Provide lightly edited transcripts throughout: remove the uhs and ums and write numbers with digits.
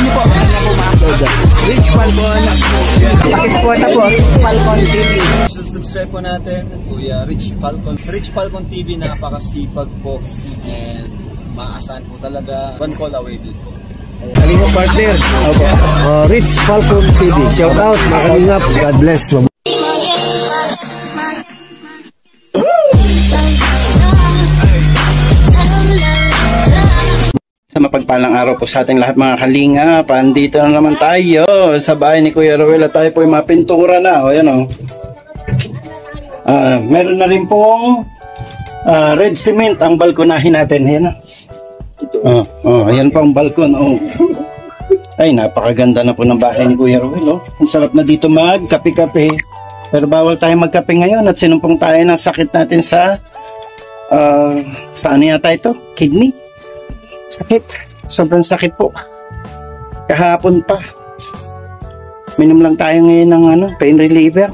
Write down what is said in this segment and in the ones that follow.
niyo po, wala na po ma-upload. Rich Falcon. Pakisupport na po, Rich Falcon TV. Subscribe po natin, Kuya Rich Falcon. Rich Falcon TV, napakasipag po. And maasahan po talaga. One call away din po. Kalingap partner. Okay. Rich Falcon TV. Shout out, mga kalingap. God bless. Sa mapagpalang araw po sa ating lahat mga kalingap, andito na naman tayo sa bahay ni Kuya Ruel at tayo po yung mapintura na. O yan o. Meron na rin pong red cement ang balkonahin natin. Yan o. Ayan po ang balkon. Ay, napakaganda na po ng bahay ni Kuya Ruel. Ang sarap na dito magkape-kape. Pero bawal tayo magkape ngayon at sinumpong tayo ng sakit natin sa ano yata ito? Kidney. Sakit. Sobrang sakit po. Kahapon pa. Minom lang tayo ngayon ng pain reliever.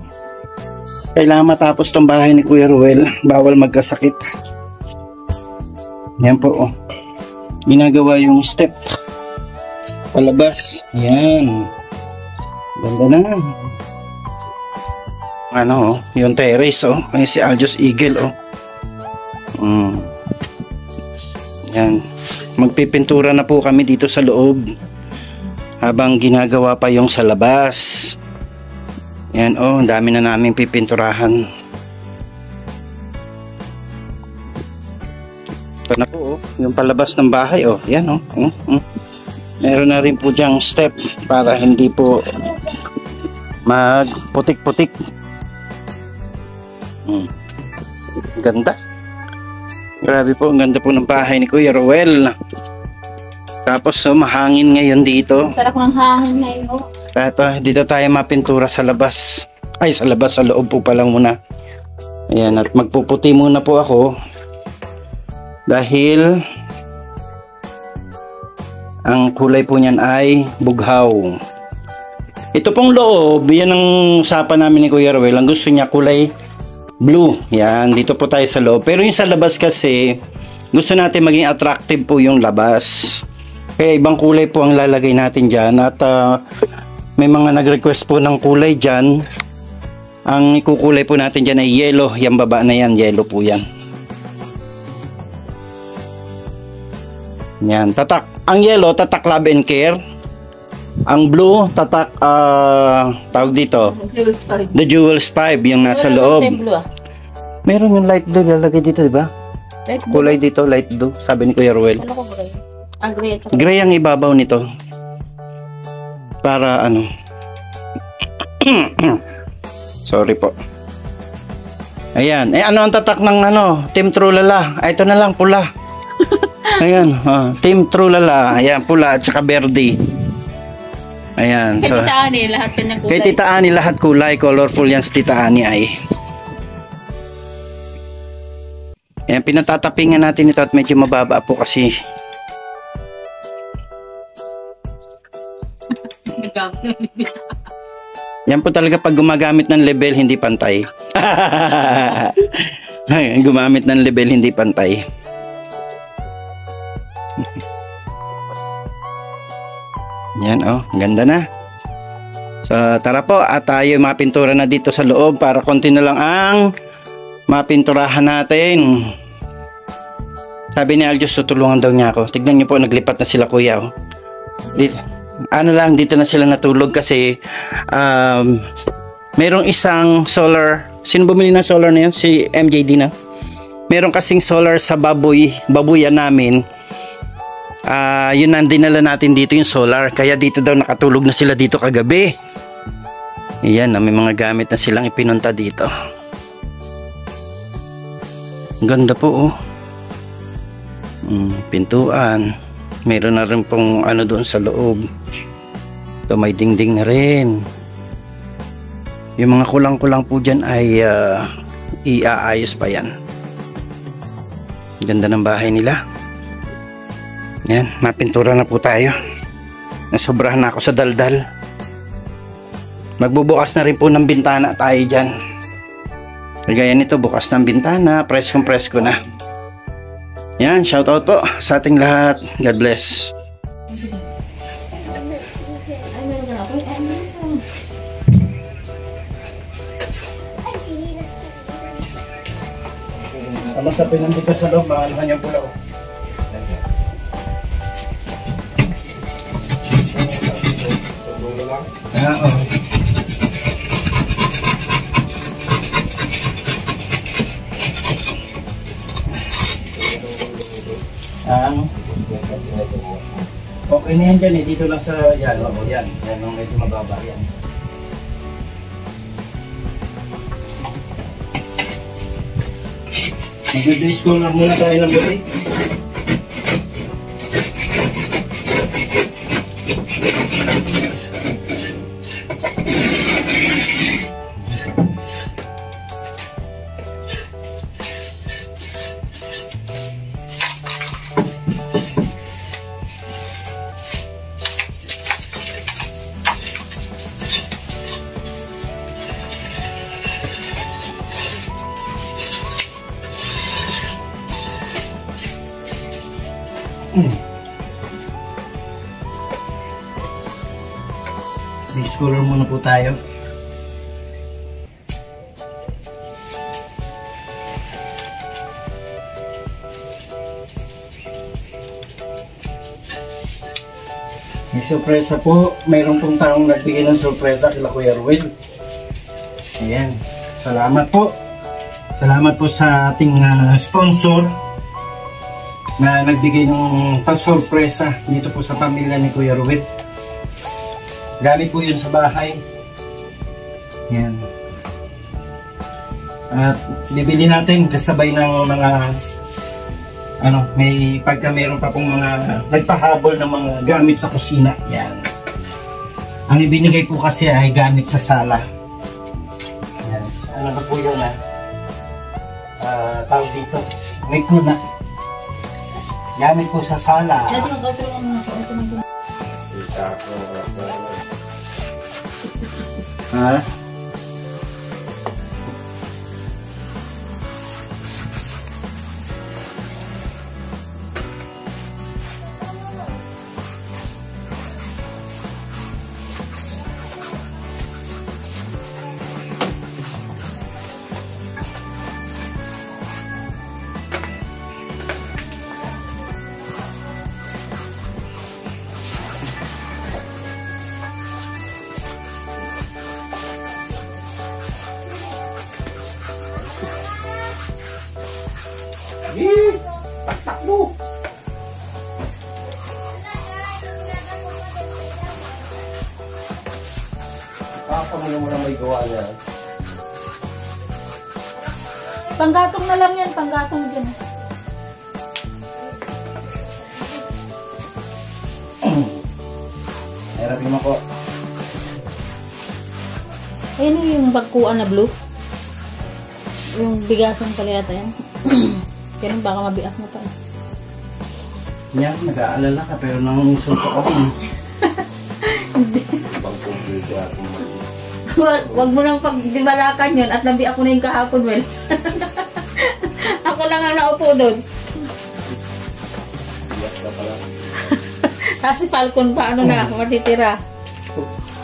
Kailangan matapos tong bahay ni Kuya Ruel. Bawal magkasakit. Yan po. Ginagawa yung step. Palabas. Yan. Ganda na. Yung terrace Ay, si Aljos Eagle Yan. Magpipintura na po kami dito sa loob habang ginagawa pa yung sa labas. Yan ang dami na namin pipinturahan. Ito na po yung palabas ng bahay yan Meron na rin po diyang step para hindi po magputik-putik. Ganda. Grabe po, ang ganda po ng bahay ni Kuya Ruel. Tapos mahangin ngayon dito. Sarap ng hangin ngayon. Dito tayo mapintura sa labas. Ay, sa labas, sa loob po pa lang muna. Ayan, at magpuputi muna po ako. Dahil ang kulay po niyan ay bughaw. Ito pong loob, yan ang usapan namin ni Kuya Ruel. Ang gusto niya kulay blue. Yan, dito po tayo sa loob. Pero yung sa labas kasi, gusto natin maging attractive po yung labas. Kaya ibang kulay po ang lalagay natin dyan. At may mga nag-request po ng kulay dyan. Ang ikukulay po natin dyan ay yellow. Yung baba na yan, yellow po yan. Yan, tatak. Ang yellow, tatak Love and Care. Ang blue, tatak, tawag dito, The Jewels 5, yung nasa loob. Meron yung light blue, lalagay dito, diba? Kulay dito, light blue, sabi ni Kuya Ruel. Ano ko gray? Gray. Gray ang ibabaw nito. Para sorry po. Ayan, ano ang tatak ng Team Trulala? Ito na lang, pula. Ayan, Team Trulala, ayan, pula at saka verde. Ayan, so Tita Ani, lahat kanyang kulay. Kay Tita Ani, lahat kulay. Colorful yan si Tita Ani ay. Ayan, pinatatapingan natin ito at medyo mababa po kasi. Yan po talaga pag gumagamit ng level, hindi pantay. Gumamit ng level, hindi pantay. Yan ganda na. So tara po at tayo mapintura na dito sa loob para konti na lang ang mapinturahan natin. Sabi ni Aljos tutulungan daw niya ako. Tignan niyo po, naglipat na sila kuya dito, dito na sila natulog kasi merong isang solar. Sino bumili ng solar na yun? Si MJD na. Meron kasing solar sa babuyan namin. Yun ang dinala natin dito yung solar. Kaya dito daw nakatulog na sila dito kagabi. Ayan, may mga gamit na silang ipinunta dito. Ganda po pintuan. Meron na rin pong doon sa loob. Ito may dingding na rin. Yung mga kulang-kulang po dyan ay iaayos pa yan. Ganda ng bahay nila. Yan, mapintura na po tayo. Nasobrahan na ako sa daldal. Magbubukas na rin po ng bintana tayo dyan. Kagaya nito, bukas ng bintana, preskong-presko na. Yan, shoutout po sa ating lahat. God bless. basta pinandito sa loob, mahal kanyang pula. Oo. Okay na yan dyan eh, dito lang sa yan, yan ang medyo mababa yan. Mag-discolor muna tayo ng buti. Discolor muna po tayo. May sorpresa po. Mayroon pong taong nagbigay ng sorpresa kila Kuya Ruel. Ayan. Salamat po. Salamat po sa ating sponsor na nagbigay ng pag-sorpresa dito po sa pamilya ni Kuya Ruel. Gamit po yun sa bahay. Yan. At bibili natin kasabay ng mga may pagka meron pa pong mga nagpahabol ng mga gamit sa kusina. Yan. Ang ibinigay po kasi ay gamit sa sala. Yan. Ano na po yun tawag dito. May kuna. Gamit po sa sala. Ha? Takbo! Kakapamula mo na may gawa niya. Panggatong na lang yan, panggatong dyan. Harapin mo ko. Ayun yung bagkuan na blue. Yung bigasan pala yata yan. Kaya baka mabiak mo pa. Yan, nag-aalala ka pero nangungusulto ako. Wag mo nang pagdibalakan yun at nabi ako na yung kahapon, well. Ako lang ang naupo doon. Tapos si Falcon pa, na, matitira.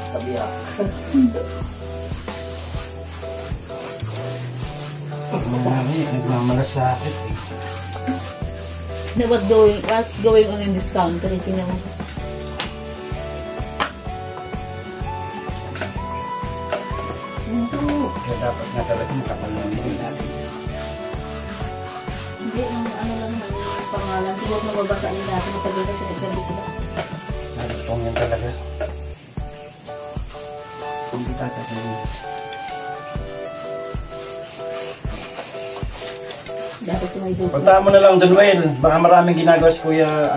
Kabiyak. Nagmamalasakit eh. What's going on in this country? Tingnan mo. Kaya dapat nga talaga makapalamin natin. Hindi, ano lang yung pangalan. Siguro mababasain natin. Matagal kasi nagkabisa. Narapong yan talaga. Kung di tatagalin. Dapat may dugo. Punta mo na lang doon, Well. Baka maraming ginagawa si Kuya.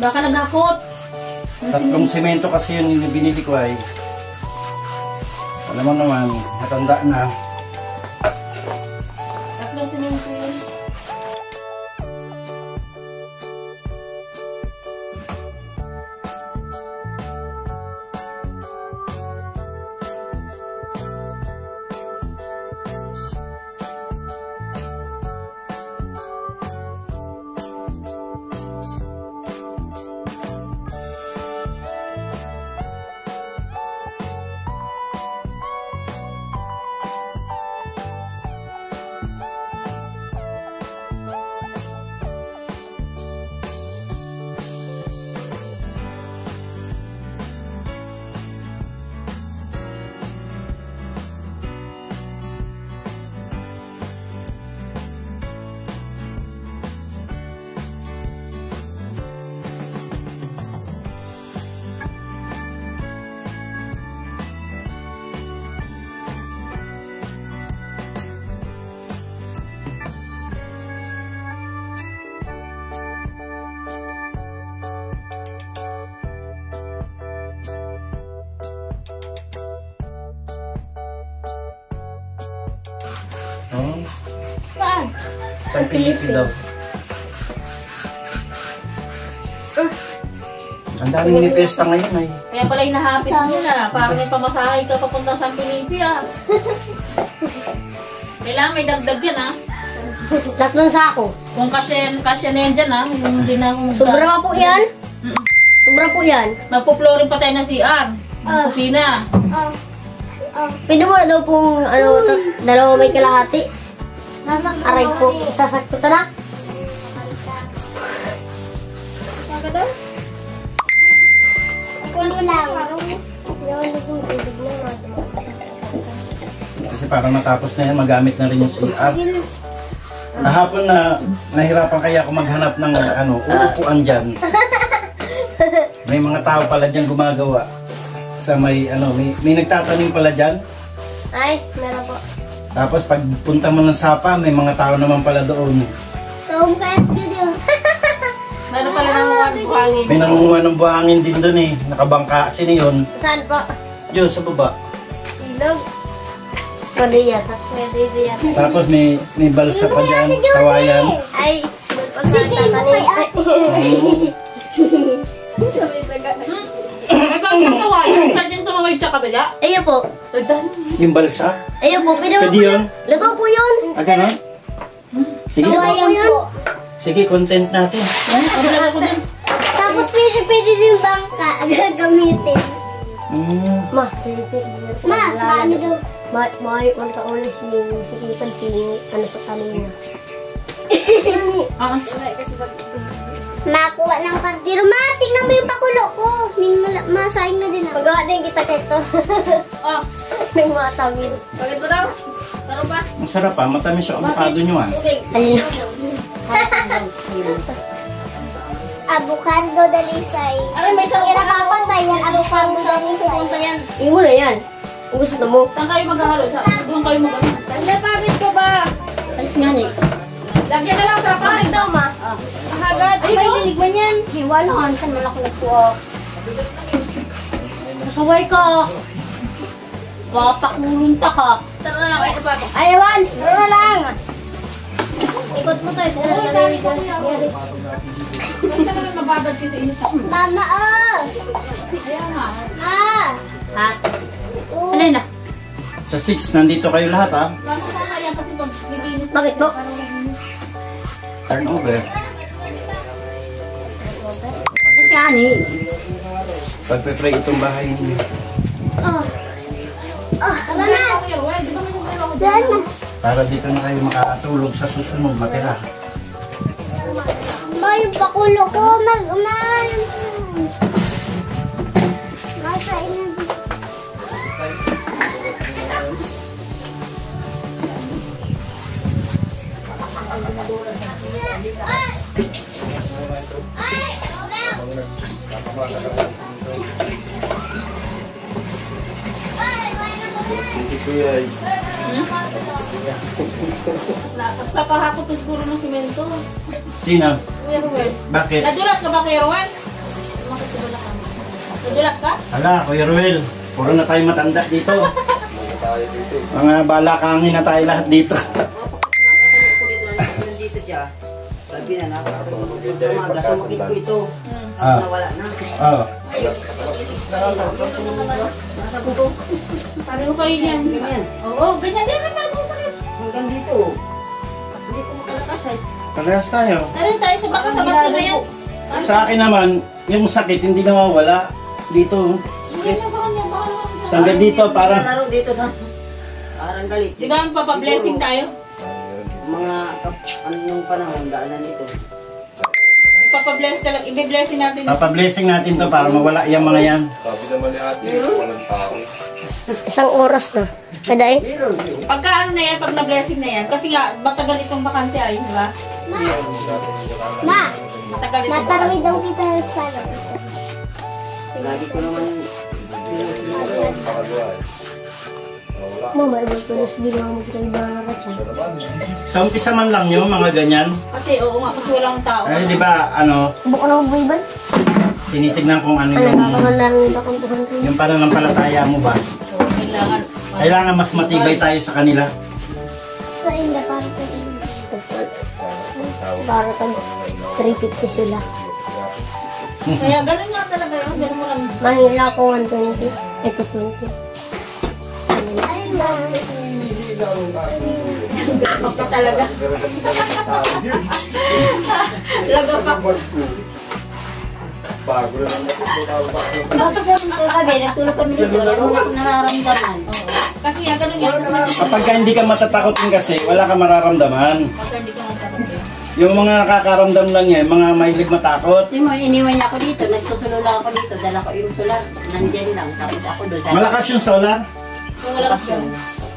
Baka naghakot. Tatlong semento kasi yun yung binili ko ay. Alam mo naman, matanda na. Tatlong semento yun. Oh, Saan? San Felipe daw. Ang daming ni Pesta ngayon ay. Kaya pala hinahapit mo na. Parang may pamasahe ka papunta sa San Felipe ah. Kailangan may dagdag yan ah. 3 sako. Kung kasya na yan dyan ah. Hindi na akong Sobra pa po yan? Sobra po yan? Magpo-flooring pa tayo na CR. Ng kusina. Pwede mo na daw pong ano, 2 may kalahati. Aray po, sasakto ka na. Saka daw? Ano lang. Kasi para matapos na yan, magamit na rin yung CR. Kahapon na nahirapan kaya ako maghanap ng uupuan dyan. May mga tao pala dyan gumagawa. Sa may nagtatanim pala dyan. Ay, meron po. Tapos pag punta mo ng Sapa, may mga tao naman pala doon. Taong kahit video. Meron pala ng buhangin. May nangunguha ng buhangin din doon eh. Nakabangka. Sino yun? Saan po? Diyos, sa baba. Ilog. Pwede yata. Pwede yata. Tapos may balsa pa dyan. Kawayan. Ay, doon pa sa tatanim. Ay, bakit ang kawayan? Saan yung tumawid sa kabila? Ayun po. Yung balsa. Ayun po. Pwede Pwede yun? Luto po yun. Ah, ganon? Sige. Kawayan po. Sige, content natin. Tapos pwede din bangka gagamitin. Ma, sige. Ma, paano daw? May ulit si Kipan ano sa kanina. Nakuha ng kartiro. Ma, tingnan mo yung pakulo ko. Masayang na din ako. Magawa din kita kito. Oh, May matawid. bakit ba daw? Taro ba? Masarap pa. Matamis yung avocado nyo ah. Okay. Ayun. Avocado dalisay. Ay, may isang Kinakapan tayo yan. Avocado dalisay. pupunta yan. Iyon mo na yan. Kung gusto mo. Saan kayo maghahalo? Doon kayo maghahalo. Hindi, bakit ko ba? Alis nga niya. Lagyan na lang trapal. Bakit daw ma? Mahagad. Ay, liligman yan. Hiwalaan. Saan malaki na po. Masaway ka. Papakulunta ka. Tara na lang, ito pa. Ayawan! Ano lang! Ikot mo tayo. Basta naman mababad kasi inis ako. Mama, oh! Ayan nga. Ha? Ano yun na? Sa 6, nandito kayo lahat ah. Lalo pa nga yan kasi pag nilinis. Bakit po? Turnover. Kasi ani. Pagpe-pray itong bahay ninyo. Oh. Oh, tama na. Diyan na. Para dito na kayo makatulog sa susunod matira. Ma, yung pakulo ko. Mag-uman. Masain na. Papahakot pa siguro ng simento. Tina, Kuya Ruel. bakit? Nadulas ka ba, Kuya Ruel? Bakit sa bala ka? Nadulas ka? Hala, Kuya Ruel. Puro na tayo matanda dito. Mga balakangin na tayo lahat dito. Nandito siya. Sabi na nakakatulog ko sa umaga. Sumakit ko ito. Ah. Nawala na. Oh. Nasa buto. Pareho kayo niyan. Ganyan. Oo, ganyan din naman ang sakit. Hanggang dito. Hindi ko makalakas eh. Parehas tayo. Narin tayo sa baka sa bato na yan. Sa akin naman, yung sakit hindi nawawala. Dito. Sige na sa kanya, baka naman. Hanggang dito, parang... Laro dito sa Arangalit. Di ba magpapablessing tayo? Mga anong panahon daanan dito. Ipapabless talaga, ibe-blessing natin. Papablessing natin to para mawala yung mga yan. Sabi naman ni ate, walang tao. Isang oras na. Kada eh. Meron. Pagka ano na yan, pag na-blessing na yan, kasi nga, matagal itong bakante ay, di ba? Ma, Matagal itong matarawid bakante. daw kita sa Lagi ko naman Mama, ibig ko na hindi naman mo kita ibangan ka siya. Sa umpisa man lang yun, mga ganyan. Kasi, oo nga, kasi walang tao. Eh, di ba, Buko na mo ba? tinitignan kung ano Ano, yung... kakangalan ba kung tuhan ko? Yung pananampalataya mo ba? So, kailangan. Kailangan mas matibay tayo sa kanila. Sa Para kang 350 sila. Kaya ganun nga talaga yun. Meron mo lang. Manila ko 120. Ito 20. Gapag ka talaga. Laga pa. Bago na lang ito. Bakit ganun kagabi? Nagtulog kami dito. Wala akong nararamdaman. Kasi nga ganun yan. Kapag ka hindi ka matatakotin kasi, wala ka mararamdaman. Pagka hindi ka magtatakot. Yung mga nakakaramdam lang yan, mga mahilig matakot. Yung mga iniwan niya ako dito, nagsusulo lang ako dito, dala ko yung solar, nandyan lang, tapos ako doon. Malakas yung solar. Kung malakas yun.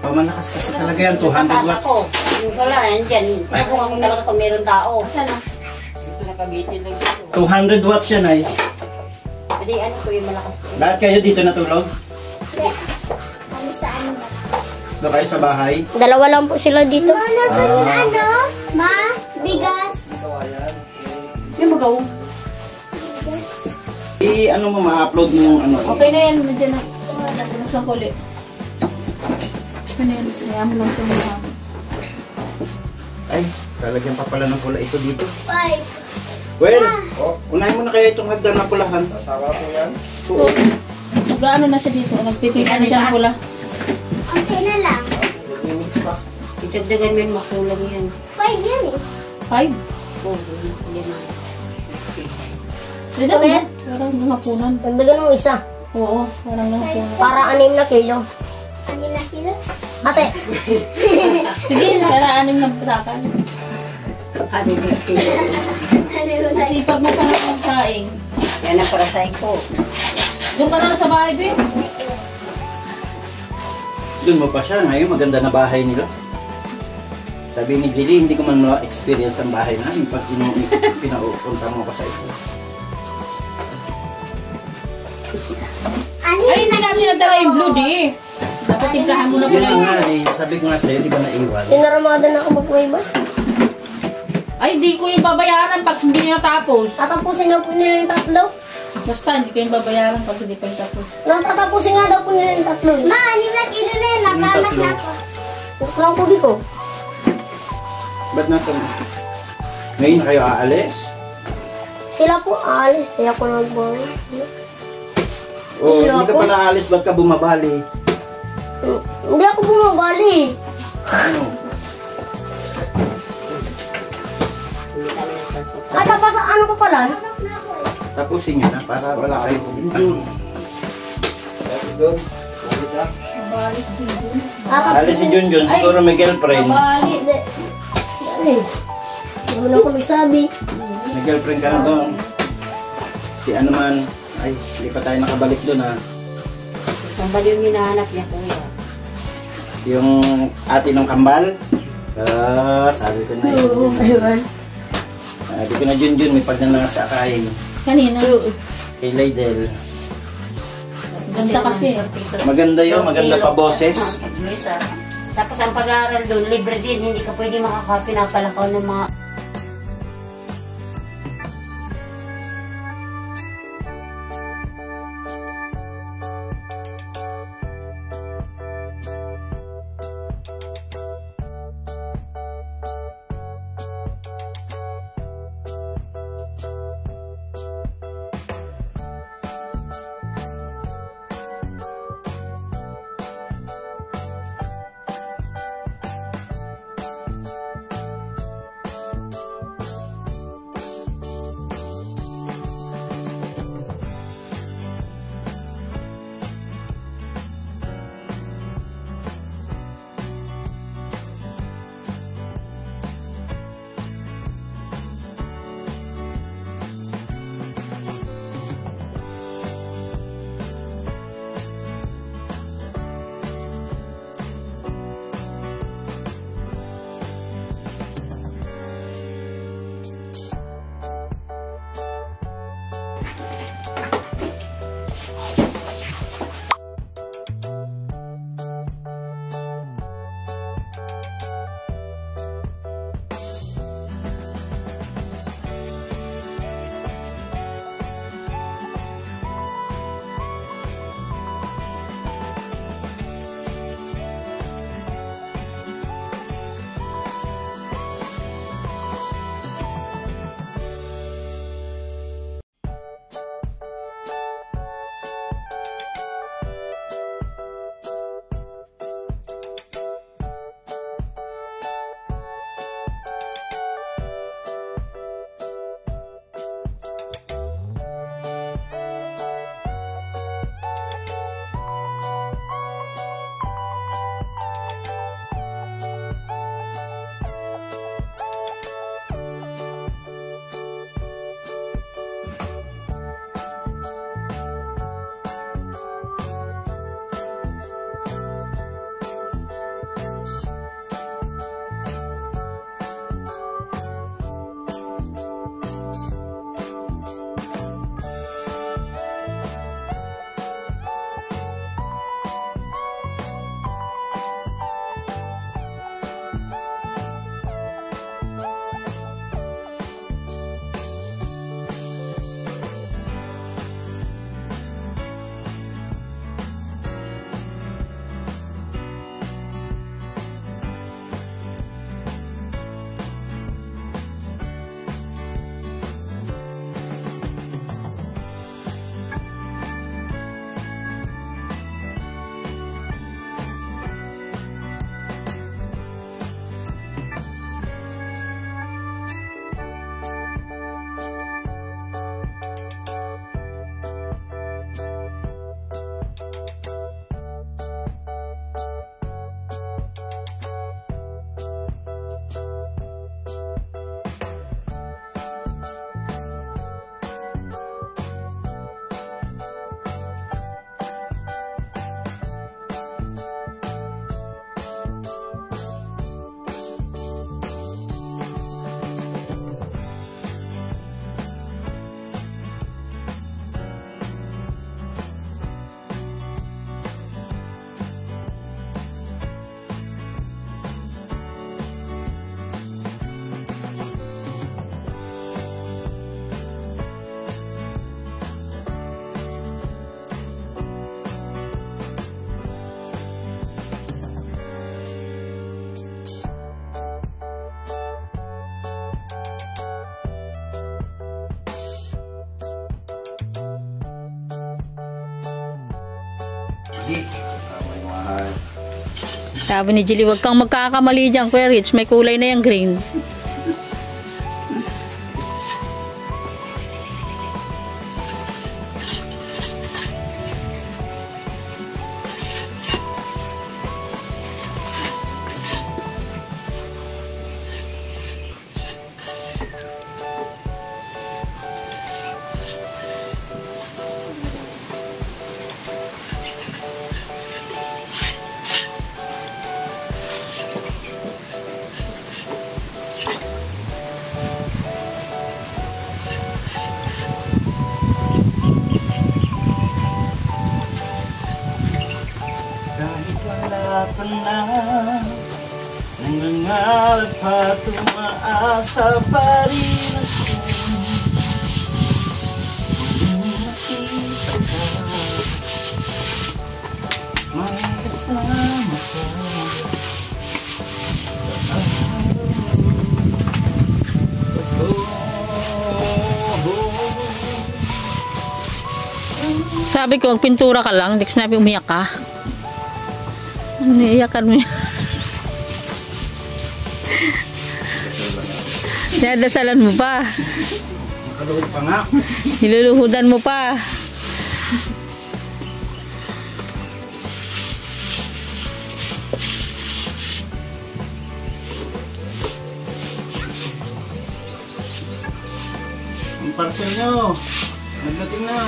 Oh, malakas kasi talaga yan, 200 watts. Ako, yung solar, nandyan. Kung ako talaga kung meron tao. Sana? Ito nakagitin lang dito. 200 watts yan ay. Pwede ano ko yung malakas ko. Lahat kayo dito natulog? Doon kayo sa bahay? Dalawa lang po sila dito. Ma, bigas. Yung magaw. Ano mo, ma-upload mo yung ano. Okay na yan. Nandiyan na. Nagpunas lang ko ulit. Okay na yan. Kaya mo lang ito mga. Ay, lalagyan pa pala ng pula ito dito. Five. Well, unahin mo na kaya itong hagdan na pulahan. Kasama po yan. So, nag-ano na siya dito. Nagtitingan na siya ng pula. Okay na lang. Itagdagan mo yung makulang yan. Five yan eh. 5. Oo, lima. Sila mo yan. Parang nangapunan. Dagdagan mo isa. Oo, parang nangapunan. Para 6 na kilo. Ano na kilo? Ate, Sige, para 6 na patakan. ano yung kilo? Kasi pag mo pa ng saing, Yan ang para sa ko. doon ka na lang sa bahay, be. Doon mo pa siya. Ngayon, maganda na bahay nila. Sabi ni Jilly, hindi ko man ma-experience ang bahay namin pag pinaupunta mo ko sa ito. Ano Ay, hindi namin nadala yung blue, di. Dapat timplahan mo na Yun pala. lang nga eh. Sabi ko nga sa'yo, di ba naiwan? Tinaramada na ako mag-uwiba. Ay, di ko yung babayaran pag hindi nyo natapos. Tatapusin na po nila yung tatlo. Basta, hindi ko yung babayaran pag hindi pa yung tapos. Natatapusin nga daw po nila yung tatlo. Ma, ano na kilo na yan? Napamat tatlo? na ako. Lang po dito. Ba't natin? Ngayon na kayo aalis? Sila po aalis. Kaya ako nag-borrow. O, hindi ka pa naalis, ba't ka bumabali? Hindi ako bumabali. Ano? At tapos ano ko pala? Tapusin nyo na para wala kayo pumunta. Alis si Junjun, siguro may girlfriend. Bali. Hindi. Ano eh? Hindi mo na ako nagsabi. May girlfriend ka na doon. Si ano man, ay, hindi pa tayo nakabalik doon ha. Ang baliw yung hinahanap niya kuya. Yung ate ng kambal. Sabi ko na yun. Ayun. Sabi ko na Junjun, may pagnanasa kay Kanina. Lydell. Ganda kasi. Maganda yun, maganda pa boses. Tapos ang pag-aaral doon, libre din. Hindi ka pwede makakapinapalakaw ng mga G. May mahal. Sabi ni Jilly, wag kang magkakamali dyan, Kuya Rich. May kulay na yung green. Kahit wala pa na, nangangarap at umaasa pa rin ako. Kung nakita ka, may kasama ka. Sabi ko, magpintura ka lang. Hindi ko sinabi umiyak ka. Iyakan mo yan. Dinadasalan mo pa. Makaluhod pa nga. Niluluhudan mo pa. Ang parcel nyo, nagdating na.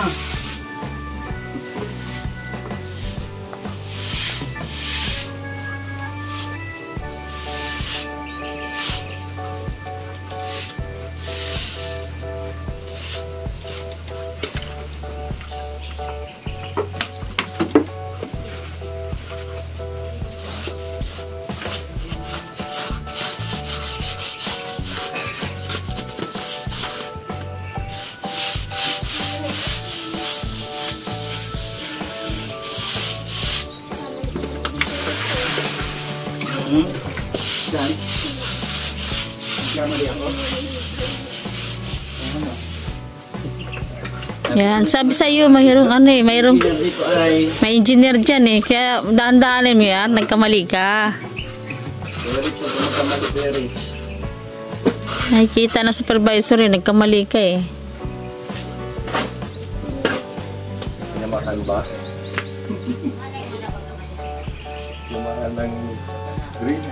Saan? Nagkamali ako? Yan, sabi sa iyo, mayroong ano eh, mayroong Dito ay may engineer dyan eh. Kaya dahan-dahanin mo yan, nagkamali ka. Rich o nagkamali Kuya Rich. Nakikita na supervisor eh, nagkamali ka eh. Pinamakan ba? Pinamakan ng green.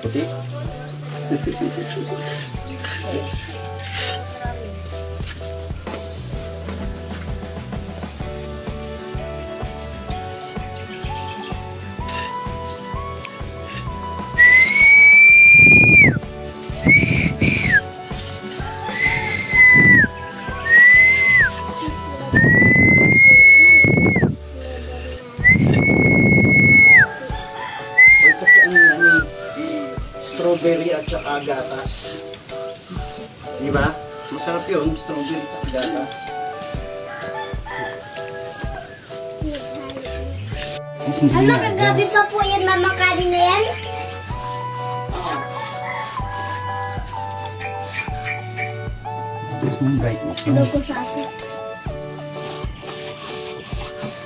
Puti? Kasi ang ano, strawberry at saka gatas. Di ba? Masarap yun, strawberry at gatas. Mama, kagabi pa po yan, mama, kanin na yan? There's no brightness. Ano ko sa aso?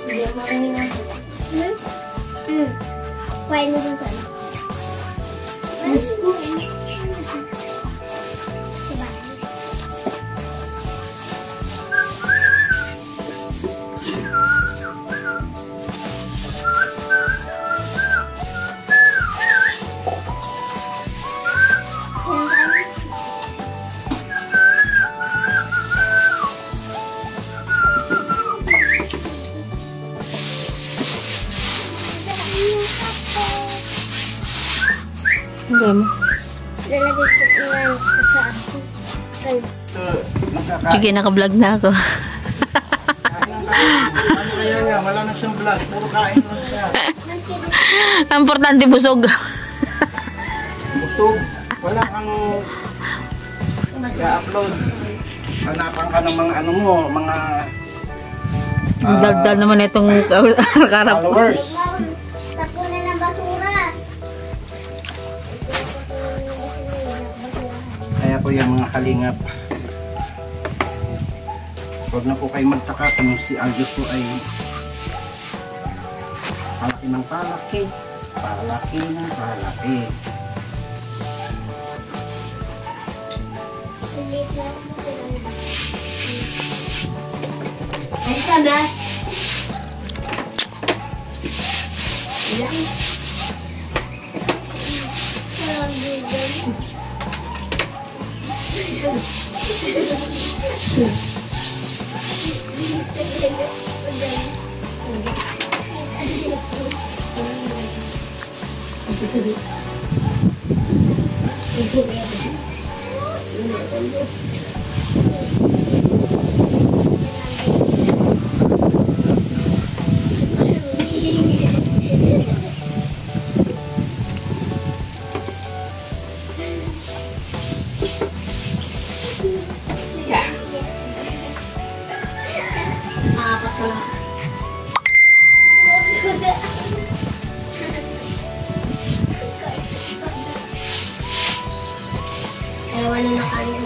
Hindi ako makinasa. Kuhain mo dun sana. Mas po eh. Diba? Hindi mo. Lalagay ko yan sa aso. Sige, naka-vlog na ako. Ano kaya nga? Wala na siyang vlog. Puro kain lang siya. Ang importante busog. Busog. Wala kang i-upload. Hanapan ka ng mga ano mo, mga Daldal naman itong karap. followers. Tapunan ng basura. Kaya po yung mga kalingap. Huwag na po kayo magtaka kung si Aljos po ay palaki ng palaki. Palaki ng palaki. Ay, sana. Ilang? Ano na kanin?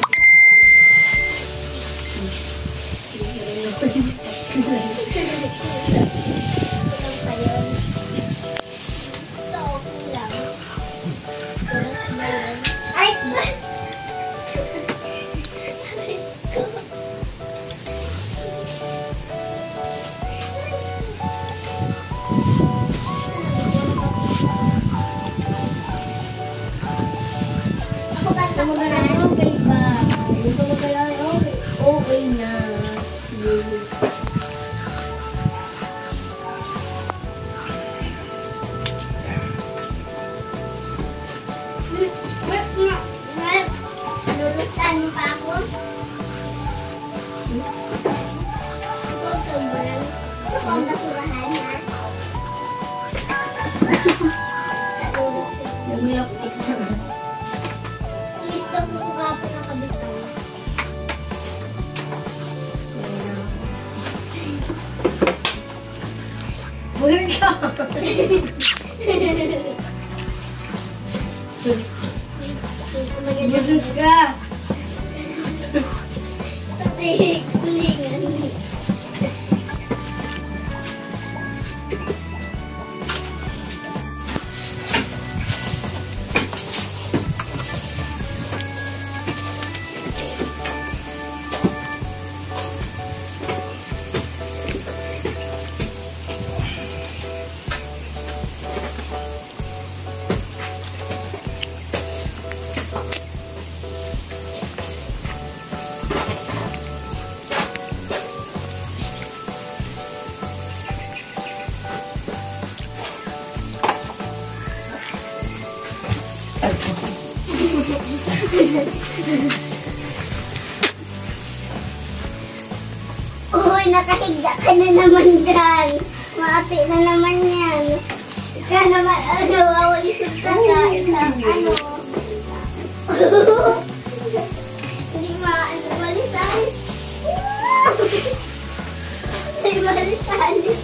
Okay na. Lulutan mo pa ako? Ikaw tumbulan. Ikaw ang basurahan, ha? Nagmilok isa. Gusto ko ka po nakabitaw. Buhin ka. Magandang ka. Tatik, kulingan. Uy, nakahiga ka na naman dyan. Maati na naman yan. Ikaw naman, wawalisod ka sa ano. Hindi malis-alis. Hindi malis-alis.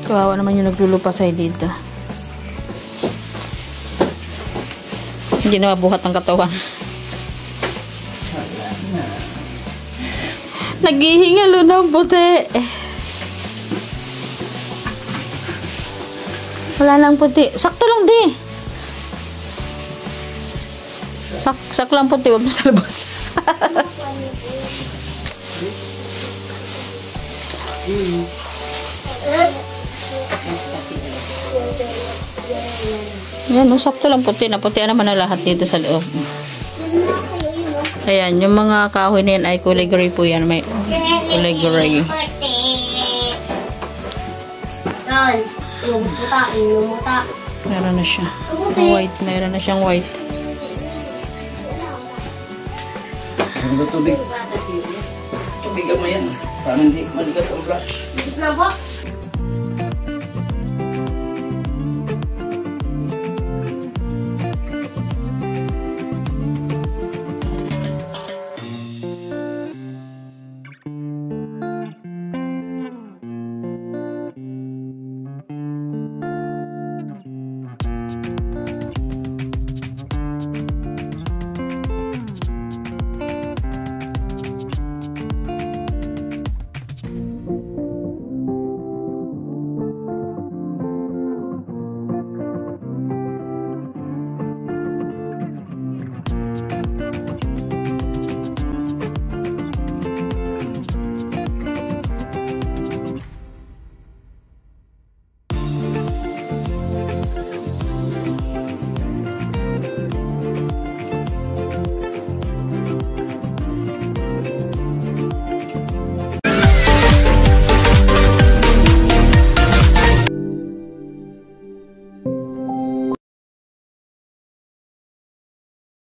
Kawawa naman yung naglulupasay dito. Hindi na mabuhat ang katawan. Naghihingalo ng puti. Wala lang puti. Sakto lang di. Sak lang puti. Huwag na sa labas. Yan, no, sakto lang puti. Naputian naman na lahat dito sa loob. Ayan, yung mga kahoy na yan ay kulay gray po yan. May kulay gray. Yan. Lumuta. Meron na siya. White. Meron na siyang white. Tubig. Tubig mo yan. Parang hindi maligas ang brush. Na ba?